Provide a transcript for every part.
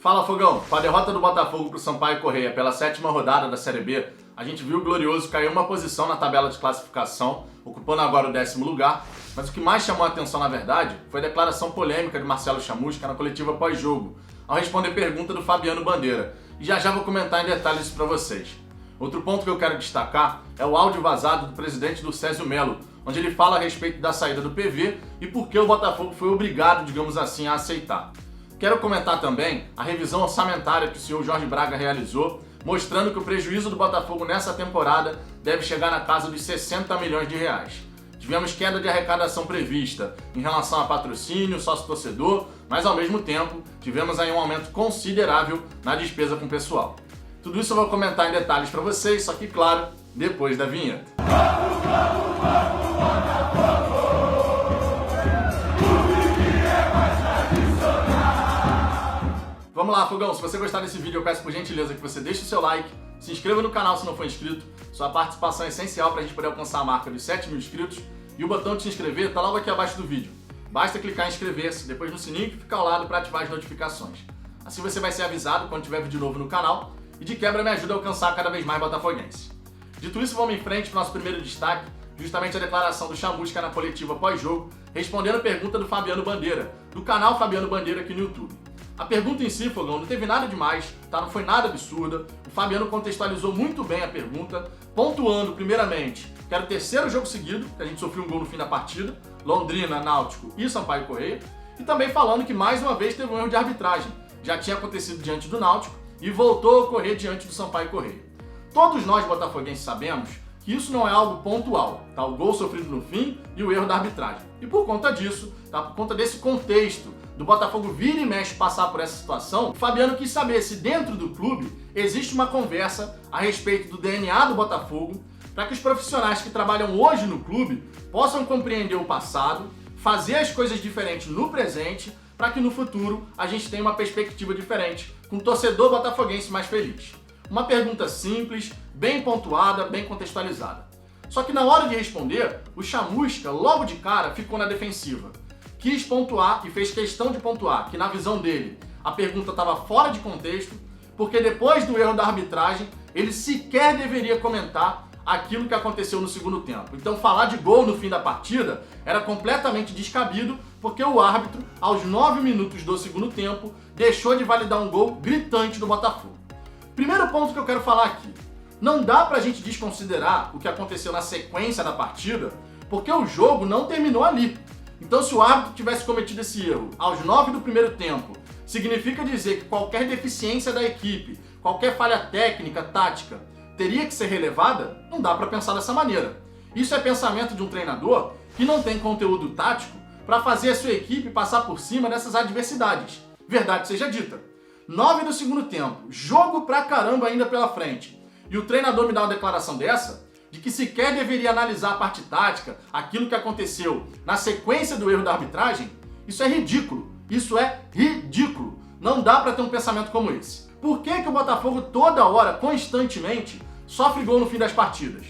Fala, Fogão! Com a derrota do Botafogo pro Sampaio Corrêa pela 7ª rodada da Série B, a gente viu o Glorioso cair uma posição na tabela de classificação, ocupando agora o 10º lugar, mas o que mais chamou a atenção, na verdade, foi a declaração polêmica de Marcelo Chamusca na coletiva pós-jogo, ao responder pergunta do Fabiano Bandeira, e já vou comentar em detalhes isso para vocês. Outro ponto que eu quero destacar é o áudio vazado do presidente do Césio Melo, onde ele fala a respeito da saída do PV e por que o Botafogo foi obrigado, digamos assim, a aceitar. Quero comentar também a revisão orçamentária que o senhor Jorge Braga realizou, mostrando que o prejuízo do Botafogo nessa temporada deve chegar na casa dos 60 milhões de reais. Tivemos queda de arrecadação prevista em relação a patrocínio, sócio-torcedor, mas ao mesmo tempo tivemos aí um aumento considerável na despesa com o pessoal. Tudo isso eu vou comentar em detalhes para vocês, só que claro, depois da vinheta. Vamos lá, Fogão, se você gostar desse vídeo eu peço por gentileza que você deixe o seu like, se inscreva no canal se não for inscrito, sua participação é essencial para a gente poder alcançar a marca dos 7 mil inscritos e o botão de se inscrever está logo aqui abaixo do vídeo. Basta clicar em inscrever-se, depois no sininho que fica ao lado para ativar as notificações. Assim você vai ser avisado quando tiver vídeo novo no canal e de quebra me ajuda a alcançar cada vez mais botafoguenses. Dito isso, vamos em frente para o nosso primeiro destaque, justamente a declaração do Chamusca na coletiva pós-jogo, respondendo a pergunta do Fabiano Bandeira, do canal Fabiano Bandeira aqui no YouTube. A pergunta em si, Fogão, não teve nada demais, tá? Não foi nada absurda. O Fabiano contextualizou muito bem a pergunta, pontuando, primeiramente, que era o 3º jogo seguido, que a gente sofreu um gol no fim da partida, Londrina, Náutico e Sampaio Corrêa, e também falando que mais uma vez teve um erro de arbitragem. Já tinha acontecido diante do Náutico e voltou a ocorrer diante do Sampaio Corrêa. Todos nós botafoguenses sabemos que isso não é algo pontual, tá? O gol sofrido no fim e o erro da arbitragem. E por conta disso, tá? Por conta desse contexto do Botafogo vir e mexe passar por essa situação, o Fabiano quis saber se dentro do clube existe uma conversa a respeito do DNA do Botafogo para que os profissionais que trabalham hoje no clube possam compreender o passado, fazer as coisas diferentes no presente, para que no futuro a gente tenha uma perspectiva diferente, com o torcedor botafoguense mais feliz. Uma pergunta simples, bem pontuada, bem contextualizada. Só que na hora de responder, o Chamusca, logo de cara, ficou na defensiva. Quis pontuar e fez questão de pontuar que, na visão dele, a pergunta estava fora de contexto, porque depois do erro da arbitragem, ele sequer deveria comentar aquilo que aconteceu no segundo tempo. Então falar de gol no fim da partida era completamente descabido, porque o árbitro, aos 9 minutos do segundo tempo, deixou de validar um gol gritante do Botafogo. Primeiro ponto que eu quero falar aqui. Não dá pra gente desconsiderar o que aconteceu na sequência da partida, porque o jogo não terminou ali. Então, se o árbitro tivesse cometido esse erro aos 9 do primeiro tempo, significa dizer que qualquer deficiência da equipe, qualquer falha técnica, tática, teria que ser relevada? Não dá para pensar dessa maneira. Isso é pensamento de um treinador que não tem conteúdo tático para fazer a sua equipe passar por cima dessas adversidades. Verdade seja dita. 9 do segundo tempo, jogo pra caramba ainda pela frente. E o treinador me dá uma declaração dessa, de que sequer deveria analisar a parte tática, aquilo que aconteceu na sequência do erro da arbitragem, isso é ridículo. Isso é ridículo. Não dá para ter um pensamento como esse. Por que o Botafogo toda hora, constantemente, sofre gol no fim das partidas?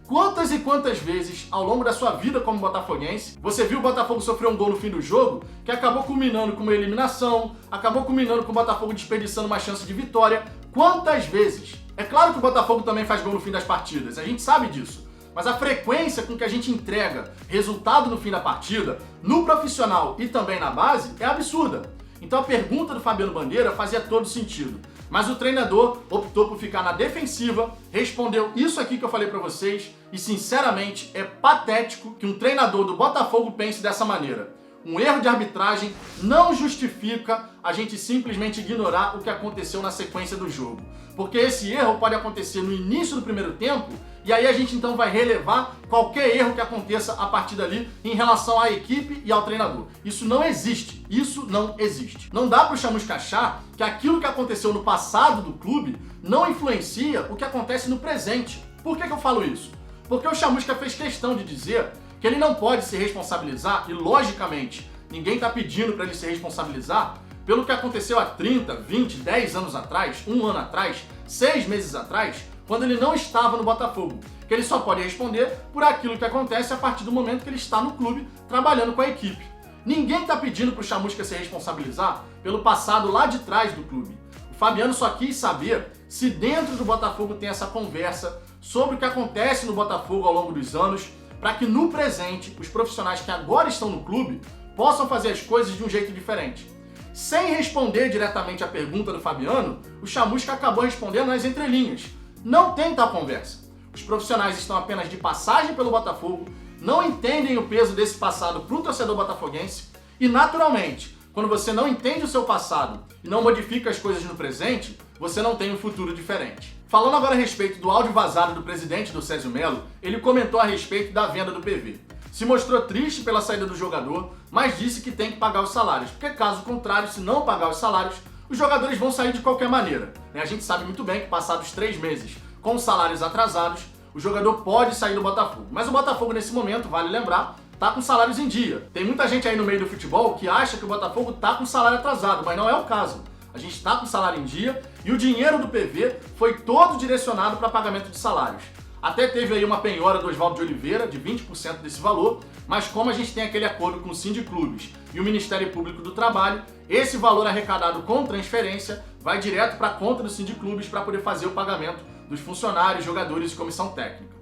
Quantas e quantas vezes, ao longo da sua vida como botafoguense, você viu o Botafogo sofrer um gol no fim do jogo que acabou culminando com uma eliminação, acabou culminando com o Botafogo desperdiçando uma chance de vitória? Quantas vezes? É claro que o Botafogo também faz gol no fim das partidas, a gente sabe disso. Mas a frequência com que a gente entrega resultado no fim da partida, no profissional e também na base, é absurda. Então a pergunta do Fabiano Bandeira fazia todo sentido. Mas o treinador optou por ficar na defensiva, respondeu isso aqui que eu falei pra vocês e, sinceramente, é patético que um treinador do Botafogo pense dessa maneira. Um erro de arbitragem não justifica a gente simplesmente ignorar o que aconteceu na sequência do jogo. Porque esse erro pode acontecer no início do primeiro tempo e aí a gente então vai relevar qualquer erro que aconteça a partir dali em relação à equipe e ao treinador. Isso não existe. Isso não existe. Não dá para o Chamusca achar que aquilo que aconteceu no passado do clube não influencia o que acontece no presente. Por que eu falo isso? Porque o Chamusca fez questão de dizer que ele não pode se responsabilizar, e logicamente ninguém está pedindo para ele se responsabilizar pelo que aconteceu há 30, 20, 10 anos atrás, um ano atrás, 6 meses atrás, quando ele não estava no Botafogo. Que ele só pode responder por aquilo que acontece a partir do momento que ele está no clube trabalhando com a equipe. Ninguém está pedindo para o Chamusca se responsabilizar pelo passado lá de trás do clube. O Fabiano só quis saber se dentro do Botafogo tem essa conversa sobre o que acontece no Botafogo ao longo dos anos, para que no presente os profissionais que agora estão no clube possam fazer as coisas de um jeito diferente. Sem responder diretamente à pergunta do Fabiano, o Chamusca acabou respondendo nas entrelinhas. Não tem tal conversa. Os profissionais estão apenas de passagem pelo Botafogo, não entendem o peso desse passado para o torcedor botafoguense e, naturalmente, quando você não entende o seu passado e não modifica as coisas no presente, você não tem um futuro diferente. Falando agora a respeito do áudio vazado do presidente do Césio Melo, ele comentou a respeito da venda do PV. Se mostrou triste pela saída do jogador, mas disse que tem que pagar os salários, porque caso contrário, se não pagar os salários, os jogadores vão sair de qualquer maneira. A gente sabe muito bem que passados 3 meses com os salários atrasados, o jogador pode sair do Botafogo. Mas o Botafogo nesse momento, vale lembrar, tá com salários em dia. Tem muita gente aí no meio do futebol que acha que o Botafogo tá com salário atrasado, mas não é o caso. A gente tá com salário em dia e o dinheiro do PV foi todo direcionado para pagamento de salários. Até teve aí uma penhora do Oswaldo de Oliveira de 20% desse valor, mas como a gente tem aquele acordo com o Sindiclubes e o Ministério Público do Trabalho, esse valor arrecadado com transferência vai direto para a conta do Sindiclubes para poder fazer o pagamento dos funcionários, jogadores e comissão técnica.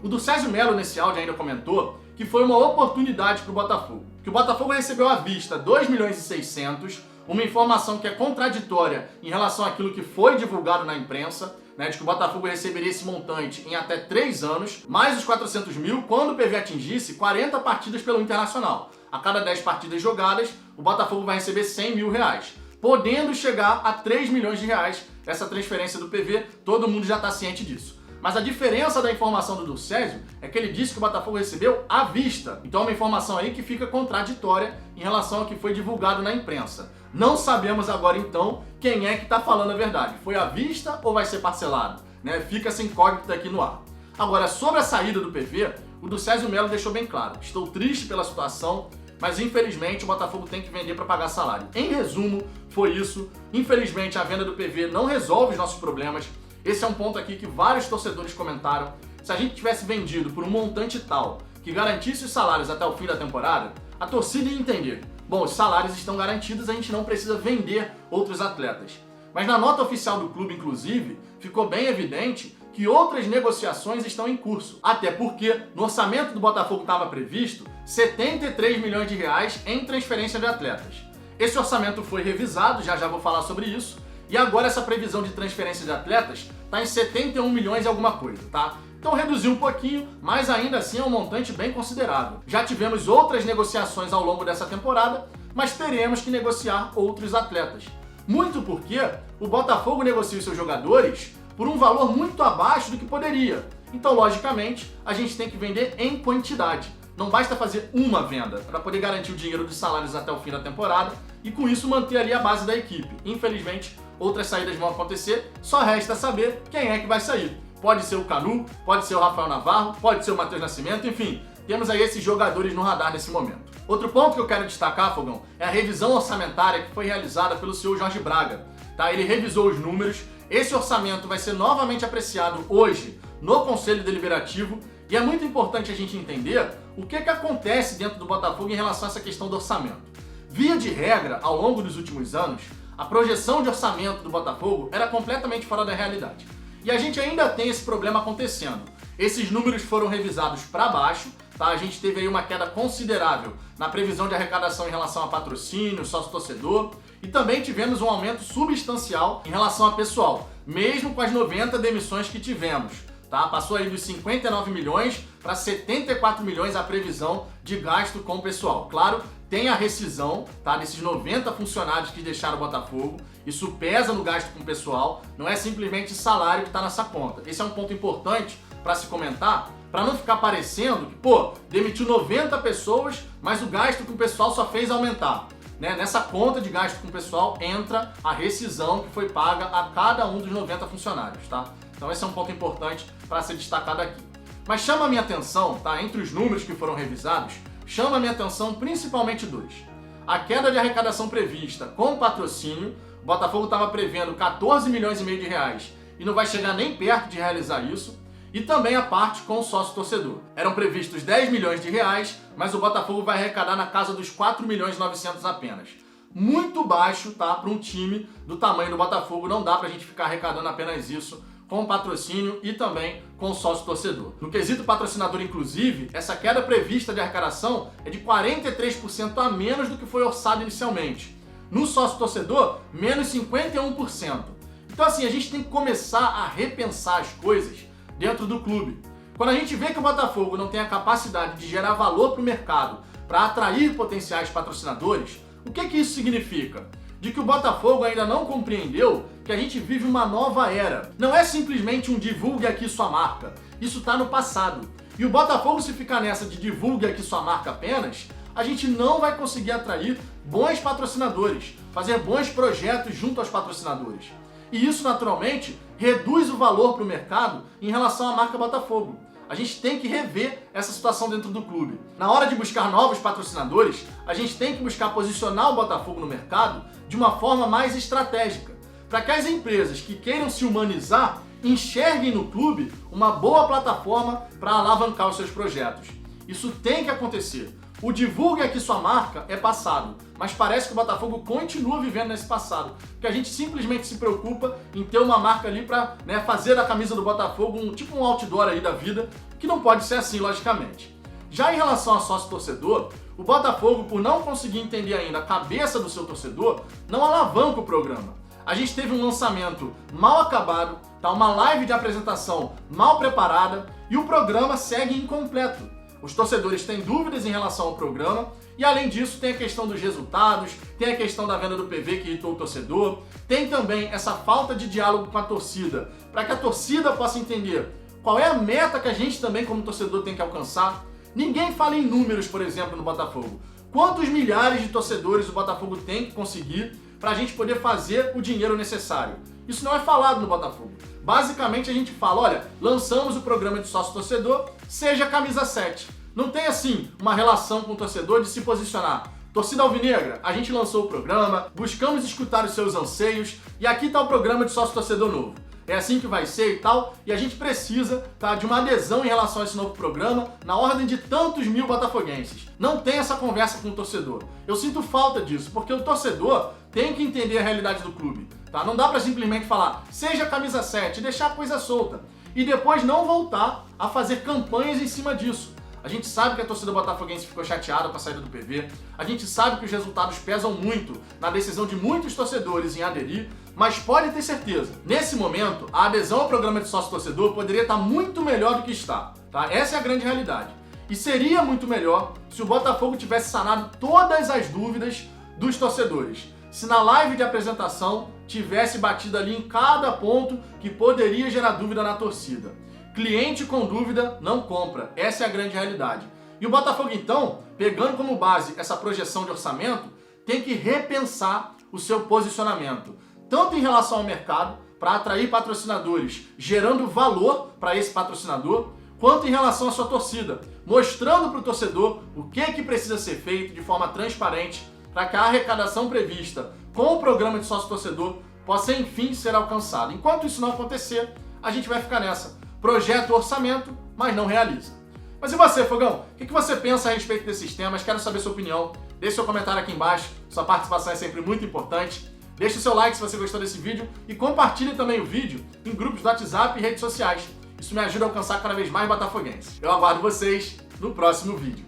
O do Césio Melo nesse áudio ainda comentou que foi uma oportunidade para o Botafogo, que o Botafogo recebeu à vista 2.600.000, uma informação que é contraditória em relação àquilo que foi divulgado na imprensa, de que o Botafogo receberia esse montante em até 3 anos, mais os 400 mil quando o PV atingisse 40 partidas pelo Internacional. A cada 10 partidas jogadas, o Botafogo vai receber 100 mil reais, podendo chegar a 3 milhões de reais essa transferência do PV, todo mundo já está ciente disso. Mas a diferença da informação do Césio é que ele disse que o Botafogo recebeu à vista. Então é uma informação aí que fica contraditória em relação ao que foi divulgado na imprensa. Não sabemos agora então quem é que está falando a verdade. Foi à vista ou vai ser parcelado? Fica essa incógnita aqui no ar. Agora, sobre a saída do PV, o do Césio Melo deixou bem claro. Estou triste pela situação, mas infelizmente o Botafogo tem que vender para pagar salário. Em resumo, foi isso. Infelizmente a venda do PV não resolve os nossos problemas. Esse é um ponto aqui que vários torcedores comentaram. Se a gente tivesse vendido por um montante tal que garantisse os salários até o fim da temporada, a torcida ia entender. Bom, os salários estão garantidos, a gente não precisa vender outros atletas. Mas na nota oficial do clube, inclusive, ficou bem evidente que outras negociações estão em curso. Até porque no orçamento do Botafogo estava previsto 73 milhões de reais em transferência de atletas. Esse orçamento foi revisado, já vou falar sobre isso, e agora essa previsão de transferência de atletas está em 71 milhões e alguma coisa, tá? Então reduziu um pouquinho, mas ainda assim é um montante bem considerável. Já tivemos outras negociações ao longo dessa temporada, mas teremos que negociar outros atletas. Muito porque o Botafogo negocia os seus jogadores por um valor muito abaixo do que poderia. Então, logicamente, a gente tem que vender em quantidade. Não basta fazer uma venda para poder garantir o dinheiro dos salários até o fim da temporada e com isso manter ali a base da equipe. Infelizmente, outras saídas vão acontecer, só resta saber quem é que vai sair. Pode ser o Canu, pode ser o Rafael Navarro, pode ser o Matheus Nascimento, enfim, temos aí esses jogadores no radar nesse momento. Outro ponto que eu quero destacar, Fogão, é a revisão orçamentária que foi realizada pelo senhor Jorge Braga. Ele revisou os números, esse orçamento vai ser novamente apreciado hoje no Conselho Deliberativo e é muito importante a gente entender o que acontece dentro do Botafogo em relação a essa questão do orçamento. Via de regra, ao longo dos últimos anos, a projeção de orçamento do Botafogo era completamente fora da realidade. E a gente ainda tem esse problema acontecendo. Esses números foram revisados para baixo, tá? A gente teve aí uma queda considerável na previsão de arrecadação em relação a patrocínio, sócio-torcedor, e também tivemos um aumento substancial em relação a pessoal, mesmo com as 90 demissões que tivemos. Tá? Passou aí dos 59 milhões para 74 milhões a previsão de gasto com o pessoal. Claro, tem a rescisão, tá, desses 90 funcionários que deixaram o Botafogo. Isso pesa no gasto com o pessoal, não é simplesmente salário que está nessa conta. Esse é um ponto importante para se comentar, para não ficar parecendo que, demitiu 90 pessoas, mas o gasto com o pessoal só fez aumentar. Nessa conta de gasto com o pessoal entra a rescisão que foi paga a cada um dos 90 funcionários, tá? Então esse é um ponto importante para ser destacado aqui. Mas chama a minha atenção, tá? Entre os números que foram revisados, chama a minha atenção principalmente dois. A queda de arrecadação prevista com patrocínio, o Botafogo estava prevendo 14 milhões e meio de reais e não vai chegar nem perto de realizar isso. E também a parte com o sócio-torcedor. Eram previstos 10 milhões de reais, mas o Botafogo vai arrecadar na casa dos 4 milhões e 900 apenas. muito baixo, tá? Para um time do tamanho do Botafogo. Não dá pra gente ficar arrecadando apenas isso com patrocínio e também com sócio torcedor. No quesito patrocinador, inclusive, essa queda prevista de arrecadação é de 43% a menos do que foi orçado inicialmente. No sócio torcedor, menos 51%. Então assim, a gente tem que começar a repensar as coisas dentro do clube. Quando a gente vê que o Botafogo não tem a capacidade de gerar valor para o mercado, para atrair potenciais patrocinadores, o que isso significa? De que o Botafogo ainda não compreendeu que a gente vive uma nova era. Não é simplesmente um divulgue aqui sua marca. Isso está no passado. E o Botafogo, se ficar nessa de divulgue aqui sua marca apenas, a gente não vai conseguir atrair bons patrocinadores, fazer bons projetos junto aos patrocinadores. E isso, naturalmente, reduz o valor para o mercado em relação à marca Botafogo. A gente tem que rever essa situação dentro do clube. Na hora de buscar novos patrocinadores, a gente tem que buscar posicionar o Botafogo no mercado de uma forma mais estratégica, para que as empresas que queiram se humanizar enxerguem no clube uma boa plataforma para alavancar os seus projetos. Isso tem que acontecer. O divulgue aqui sua marca é passado, mas parece que o Botafogo continua vivendo nesse passado, porque a gente simplesmente se preocupa em ter uma marca ali para fazer da camisa do Botafogo tipo um outdoor aí da vida, que não pode ser assim, logicamente. Já em relação a sócio-torcedor, o Botafogo, por não conseguir entender ainda a cabeça do seu torcedor, não alavanca o programa. A gente teve um lançamento mal acabado, tá? Uma live de apresentação mal preparada e o programa segue incompleto. Os torcedores têm dúvidas em relação ao programa e, além disso, tem a questão dos resultados, tem a questão da venda do PV que irritou o torcedor, tem também essa falta de diálogo com a torcida, para que a torcida possa entender qual é a meta que a gente também, como torcedor, tem que alcançar. Ninguém fala em números, por exemplo, no Botafogo. Quantos milhares de torcedores o Botafogo tem que conseguir para a gente poder fazer o dinheiro necessário? Isso não é falado no Botafogo. Basicamente a gente fala, olha, lançamos o programa de sócio-torcedor, seja camisa 7. Não tem assim uma relação com o torcedor de se posicionar. Torcida Alvinegra, a gente lançou o programa, buscamos escutar os seus anseios e aqui está o programa de sócio-torcedor novo. É assim que vai ser e tal, e a gente precisa, tá, de uma adesão em relação a esse novo programa na ordem de tantos mil botafoguenses. Não tem essa conversa com o torcedor. Eu sinto falta disso, porque o torcedor tem que entender a realidade do clube. Tá? Não dá pra simplesmente falar, seja camisa 7, deixar a coisa solta, e depois não voltar a fazer campanhas em cima disso. A gente sabe que a torcida botafoguense ficou chateada com a saída do PV, a gente sabe que os resultados pesam muito na decisão de muitos torcedores em aderir, mas pode ter certeza, nesse momento, a adesão ao programa de sócio-torcedor poderia estar muito melhor do que está. Tá? Essa é a grande realidade. E seria muito melhor se o Botafogo tivesse sanado todas as dúvidas dos torcedores. Se na live de apresentação tivesse batido ali em cada ponto que poderia gerar dúvida na torcida. Cliente com dúvida não compra, essa é a grande realidade. E o Botafogo então, pegando como base essa projeção de orçamento, tem que repensar o seu posicionamento, tanto em relação ao mercado, para atrair patrocinadores, gerando valor para esse patrocinador, quanto em relação à sua torcida, mostrando para o torcedor o que precisa ser feito de forma transparente para que a arrecadação prevista com o programa de sócio-torcedor possa enfim ser alcançada. Enquanto isso não acontecer, a gente vai ficar nessa. Projeta o orçamento, mas não realiza. Mas e você, Fogão? O que você pensa a respeito desses temas? Quero saber sua opinião. Deixe seu comentário aqui embaixo. Sua participação é sempre muito importante. Deixe o seu like se você gostou desse vídeo e compartilhe também o vídeo em grupos do WhatsApp e redes sociais. Isso me ajuda a alcançar cada vez mais botafoguenses. Eu aguardo vocês no próximo vídeo.